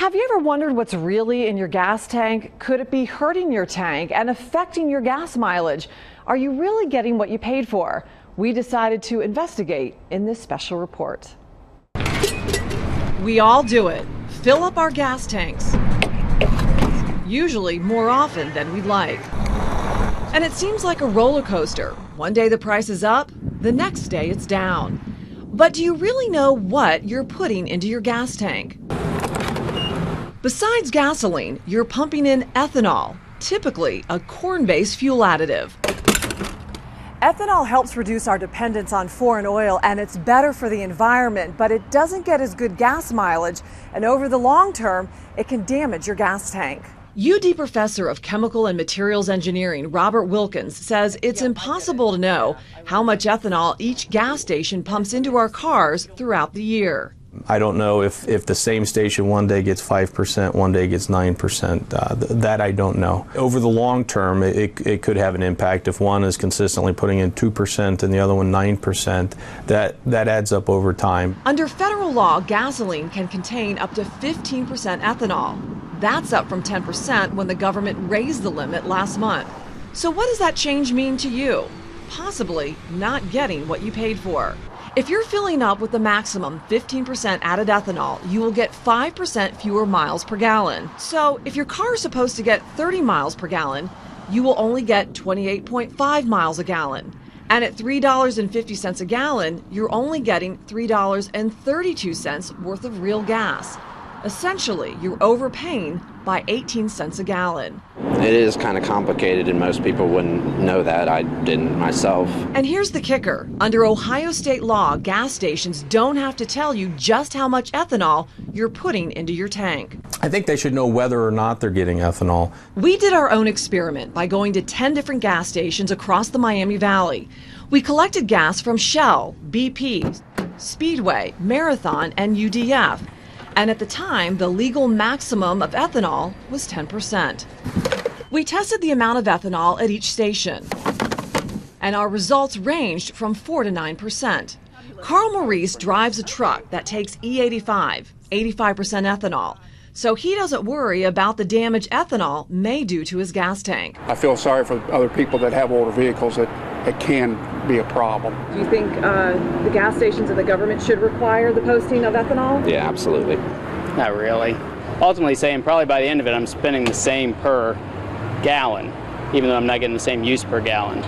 Have you ever wondered what's really in your gas tank? Could it be hurting your tank and affecting your gas mileage? Are you really getting what you paid for? We decided to investigate in this special report. We all do it. Fill up our gas tanks. Usually more often than we'd like. And it seems like a roller coaster. One day the price is up, the next day it's down. But do you really know what you're putting into your gas tank? Besides gasoline, you're pumping in ethanol, typically a corn-based fuel additive. Ethanol helps reduce our dependence on foreign oil, and it's better for the environment, but it doesn't get as good gas mileage, and over the long term, it can damage your gas tank. UD professor of chemical and materials engineering Robert Wilkens says it's impossible to know how much ethanol each gas station pumps into our cars throughout the year. I don't know if the same station one day gets 5%, one day gets 9%. That I don't know. Over the long term, it could have an impact. If one is consistently putting in 2% and the other one 9%, that adds up over time. Under federal law, gasoline can contain up to 15% ethanol. That's up from 10% when the government raised the limit last month. So what does that change mean to you? Possibly not getting what you paid for. If you're filling up with the maximum 15% added ethanol, you will get 5% fewer miles per gallon. So if your car is supposed to get 30 miles per gallon, you will only get 28.5 miles a gallon. And at $3.50 a gallon, you're only getting $3.32 worth of real gas. Essentially, you're overpaying by 18 cents a gallon. It is kind of complicated, and most people wouldn't know that. I didn't myself. And here's the kicker. Under Ohio state law, gas stations don't have to tell you just how much ethanol you're putting into your tank. I think they should know whether or not they're getting ethanol. We did our own experiment by going to 10 different gas stations across the Miami Valley. We collected gas from Shell, BP, Speedway, Marathon, and UDF. And at the time, the legal maximum of ethanol was 10%. We tested the amount of ethanol at each station, and our results ranged from 4 to 9%. Carl Maurice drives a truck that takes E85, 85% ethanol, so he doesn't worry about the damage ethanol may do to his gas tank. I feel sorry for other people that have older vehicles that it can be a problem. Do you think the gas stations and the government should require the posting of ethanol? Yeah, absolutely. Not really. Ultimately saying probably by the end of it I'm spending the same per gallon, even though I'm not getting the same use per gallon.